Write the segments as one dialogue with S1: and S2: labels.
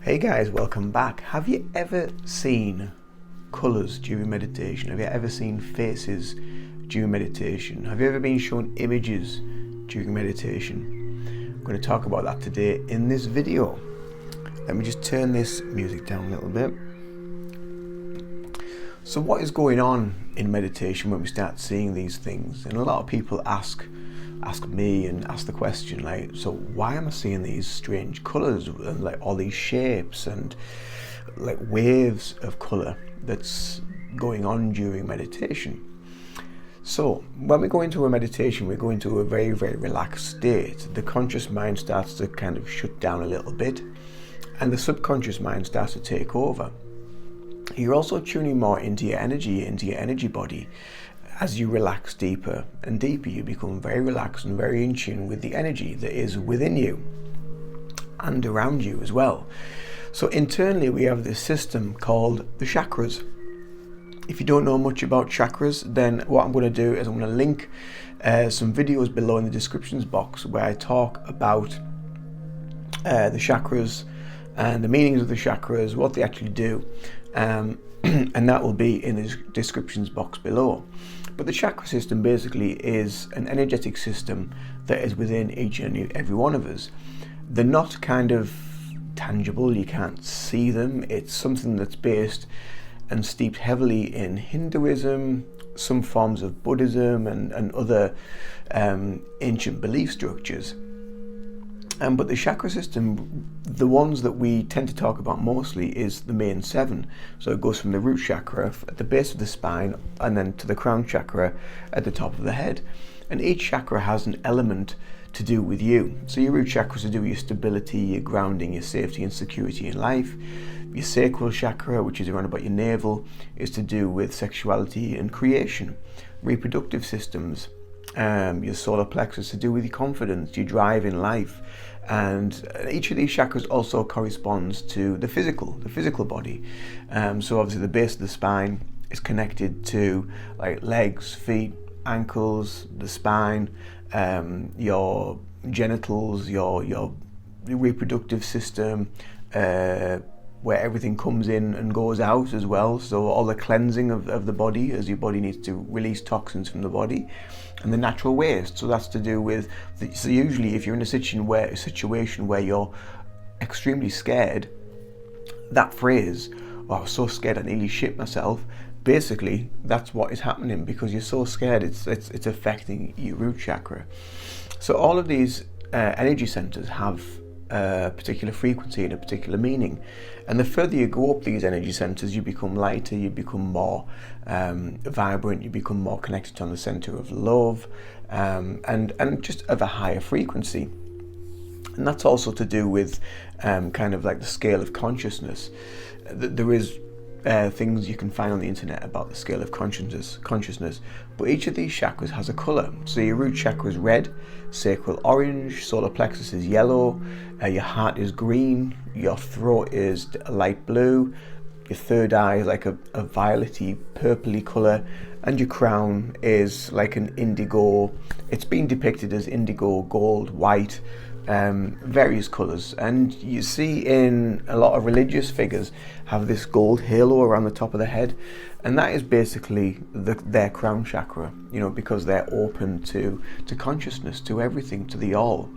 S1: Hey guys, welcome back. Have you ever seen colours during meditation? Have you ever seen faces during meditation? Have you ever been shown images during meditation? I'm going to talk about that today in this video. Let me just turn this music down a little bit. So what is going on in meditation when we start seeing these things? And a lot of people ask me and ask the question, like, so why am I seeing these strange colours and like all these shapes and like waves of colour that's going on during meditation? So when we go into a meditation, we go into a very, very relaxed state. The conscious mind starts to kind of shut down a little bit and the subconscious mind starts to take over. You're also tuning more into your energy body. As you relax deeper and deeper, you become very relaxed and very in tune with the energy that is within you and around you as well. So internally we have this system called the chakras. If you don't know much about chakras, then what I'm going to do is I'm going to link some videos below in the descriptions box where I talk about the chakras and the meanings of the chakras, what they actually do, and that will be in the descriptions box below. But the chakra system basically is an energetic system that is within each and every one of us. They're not kind of tangible, you can't see them. It's something that's based and steeped heavily in Hinduism, some forms of Buddhism and other ancient belief structures. But the chakra system, the ones that we tend to talk about mostly is the main seven. So it goes from the root chakra at the base of the spine and then to the crown chakra at the top of the head. And each chakra has an element to do with you. So your root chakra is to do with your stability, your grounding, your safety and security in life. Your sacral chakra, which is around about your navel, is to do with sexuality and creation, reproductive systems. Your solar plexus to do with your confidence, your drive in life, and each of these chakras also corresponds to the physical body. So obviously the base of the spine is connected to like legs, feet, ankles, the spine, your genitals, your reproductive system, where everything comes in and goes out as well. So all the cleansing of the body, as your body needs to release toxins from the body, and the natural waste. So that's to do with, so usually if you're in a situation where you're extremely scared, that phrase, oh, I was so scared I nearly shit myself, basically that's what is happening because you're so scared it's affecting your root chakra. So all of these energy centers have a particular frequency and a particular meaning, and the further you go up these energy centers, you become lighter, you become more vibrant, you become more connected on the center of love, and just of a higher frequency. And that's also to do with kind of like the scale of consciousness. There is things you can find on the internet about the scale of consciousness, but each of these chakras has a color. So your root chakra is red, sacral orange, solar plexus is yellow, your heart is green, your throat is light blue, your third eye is like a violety purpley color, and your crown is like an indigo. It's been depicted as indigo, gold, white, various colours, and you see in a lot of religious figures have this gold halo around the top of the head, and that is basically their crown chakra, you know, because they're open to consciousness, to everything, to the all.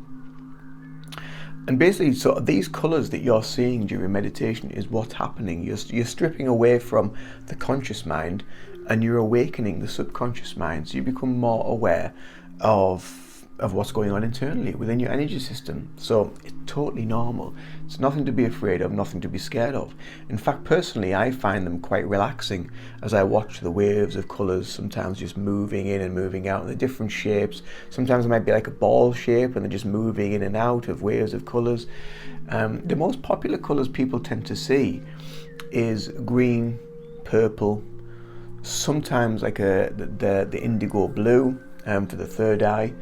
S1: And basically, so these colours that you're seeing during meditation is what's happening. You're stripping away from the conscious mind and you're awakening the subconscious mind, so you become more aware of what's going on internally within your energy system. So it's totally normal. It's nothing to be afraid of, nothing to be scared of. In fact, personally, I find them quite relaxing as I watch the waves of colours, sometimes just moving in and moving out in the different shapes. Sometimes it might be like a ball shape and they're just moving in and out of waves of colours. The most popular colours people tend to see is green, purple, sometimes like the indigo blue for the third eye,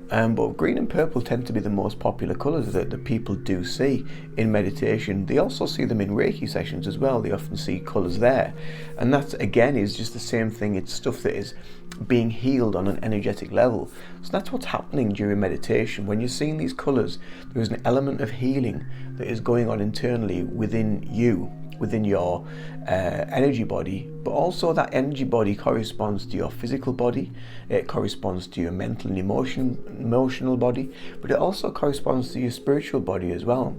S1: But green and purple tend to be the most popular colours that people do see in meditation. They also see them in Reiki sessions as well. They often see colours there. And that, again, is just the same thing. It's stuff that is being healed on an energetic level. So that's what's happening during meditation. When you're seeing these colours, there is an element of healing that is going on internally within you, within your energy body, but also that energy body corresponds to your physical body, it corresponds to your mental and emotional body, but it also corresponds to your spiritual body as well.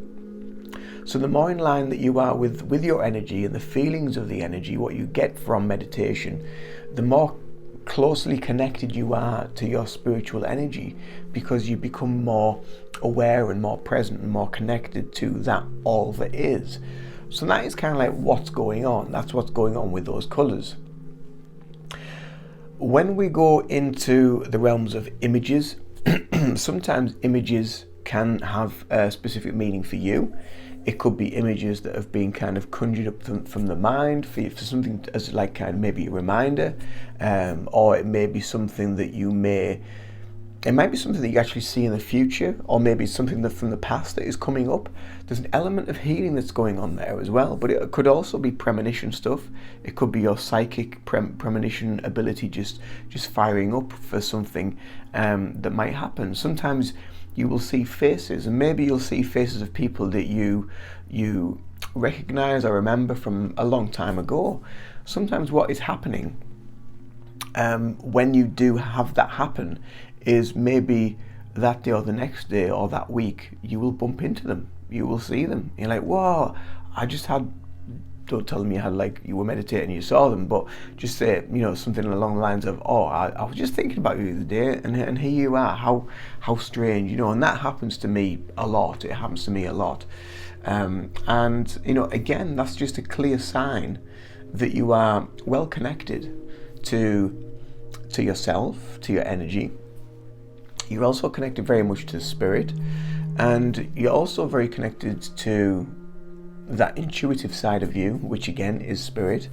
S1: So the more in line that you are with your energy and the feelings of the energy, what you get from meditation, the more closely connected you are to your spiritual energy, because you become more aware and more present and more connected to that all that is. So that is kind of like what's going on. That's what's going on with those colours. When we go into the realms of images, sometimes images can have a specific meaning for you. It could be images that have been kind of conjured up from the mind for something as like kind of maybe a reminder, or it may be something that it might be something that you actually see in the future, or maybe something that from the past that is coming up. There's an element of healing that's going on there as well, but it could also be premonition stuff. It could be your psychic premonition ability just firing up for something that might happen. Sometimes you will see faces, and maybe you'll see faces of people that you recognize or remember from a long time ago. Sometimes what is happening when you do have that happen is maybe that day or the next day or that week you will bump into them, you will see them. You're like, whoa, I just had, don't tell me you had like you were meditating and you saw them, but just say, something along the lines of, oh, I was just thinking about you the other day, and here you are. How strange, and that happens to me a lot. It happens to me a lot, and again, that's just a clear sign that you are well connected to yourself, to your energy. You're also connected very much to spirit, and you're also very connected to that intuitive side of you, which again is spirit,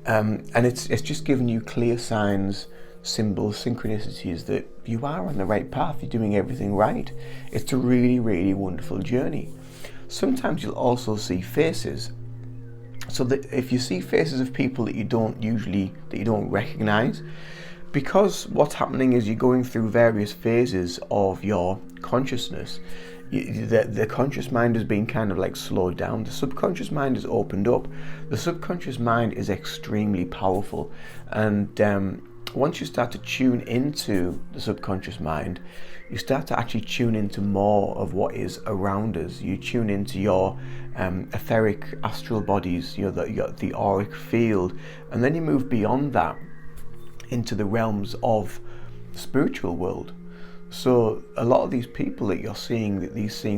S1: and it's just giving you clear signs, symbols, synchronicities that you are on the right path, you're doing everything right. It's a really, really wonderful journey. Sometimes you'll also see faces, so that if you see faces of people that you don't recognize, because what's happening is you're going through various phases of your consciousness. The conscious mind has been kind of like slowed down. The subconscious mind is opened up. The subconscious mind is extremely powerful, and once you start to tune into the subconscious mind, you start to actually tune into more of what is around us. You tune into your etheric astral bodies, the auric field, and then you move beyond that into the realms of the spiritual world. So a lot of these people that you're seeing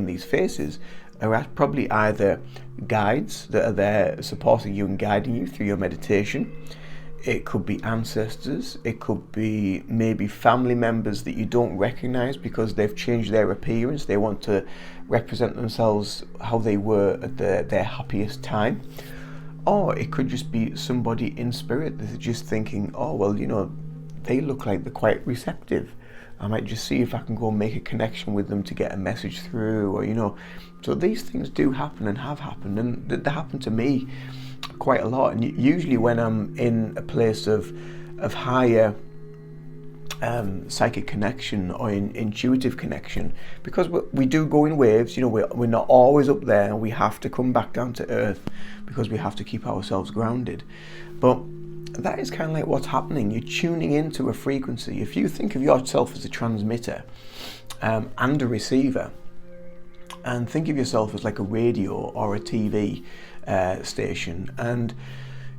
S1: these faces are probably either guides that are there supporting you and guiding you through your meditation. It could be ancestors. It could be maybe family members that you don't recognize because they've changed their appearance. They want to represent themselves how they were at their happiest time. Or it could just be somebody in spirit that's just thinking, oh, well, they look like they're quite receptive. I might just see if I can go and make a connection with them to get a message through, or, So these things do happen and have happened, and they happen to me quite a lot. And usually when I'm in a place of higher psychic connection or intuitive connection, because we do go in waves, we're not always up there, and we have to come back down to earth because we have to keep ourselves grounded. But that is kind of like what's happening. You're tuning into a frequency. If you think of yourself as a transmitter and a receiver, and think of yourself as like a radio or a TV station, and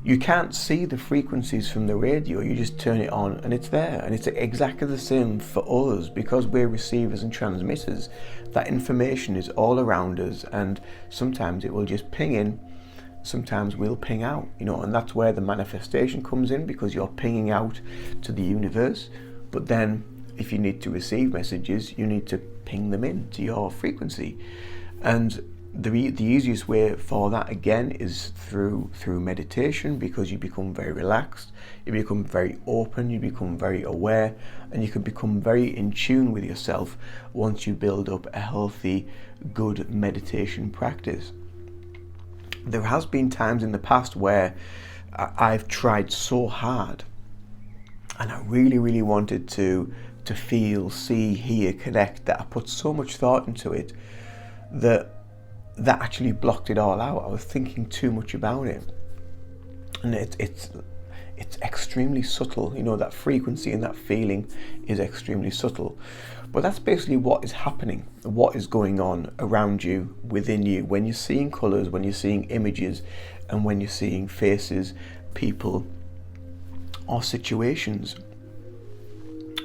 S1: you can't see the frequencies from the radio, you just turn it on and it's there. And it's exactly the same for us, because we're receivers and transmitters. That information is all around us, and sometimes it will just ping in, sometimes we'll ping out, and that's where the manifestation comes in, because you're pinging out to the universe. But then if you need to receive messages, you need to ping them in to your frequency. And the easiest way for that again is through meditation, because you become very relaxed, you become very open, you become very aware, and you can become very in tune with yourself once you build up a healthy, good meditation practice. There has been times in the past where I've tried so hard, and I really wanted to feel, see, hear, connect, that I put so much thought into it that actually blocked it all out. I was thinking too much about it, and it's extremely subtle. That frequency and that feeling is extremely subtle, but that's basically what is happening, what is going on around you, within you, when you're seeing colors, when you're seeing images, and when you're seeing faces, people, or situations.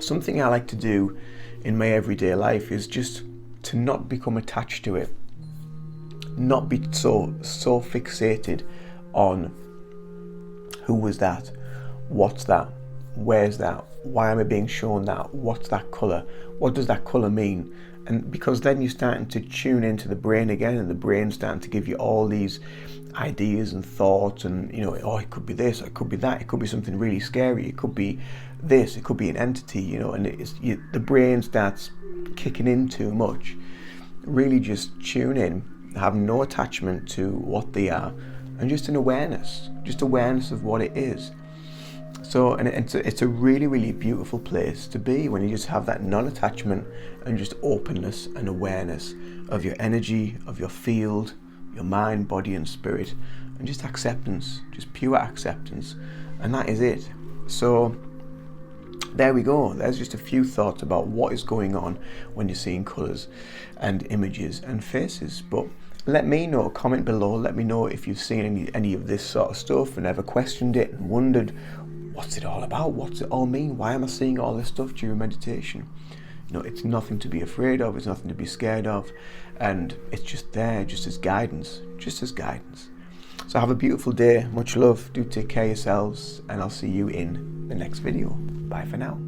S1: Something I like to do in my everyday life is just to not become attached to it, not be so fixated on who was that, what's that, where's that, why am I being shown that, what's that colour, what does that colour mean? And because then you're starting to tune into the brain again, and the brain's starting to give you all these ideas and thoughts, and oh, it could be this, it could be that, it could be something really scary, it could be this, it could be an entity, and the brain starts kicking in too much. Really just tune in, have no attachment to what they are, and just an awareness, of what it is. So, and it's a really beautiful place to be, when you just have that non-attachment and just openness and awareness of your energy, of your field, your mind, body and spirit, and just acceptance, just pure acceptance, and that is it. So there we go. There's just a few thoughts about what is going on when you're seeing colours and images and faces. But let me know, comment below, let me know if you've seen any of this sort of stuff and ever questioned it and wondered, what's it all about? What's it all mean? Why am I seeing all this stuff during meditation? It's nothing to be afraid of, it's nothing to be scared of, and it's just there, just as guidance. So have a beautiful day, much love, do take care of yourselves, and I'll see you in the next video. Bye for now.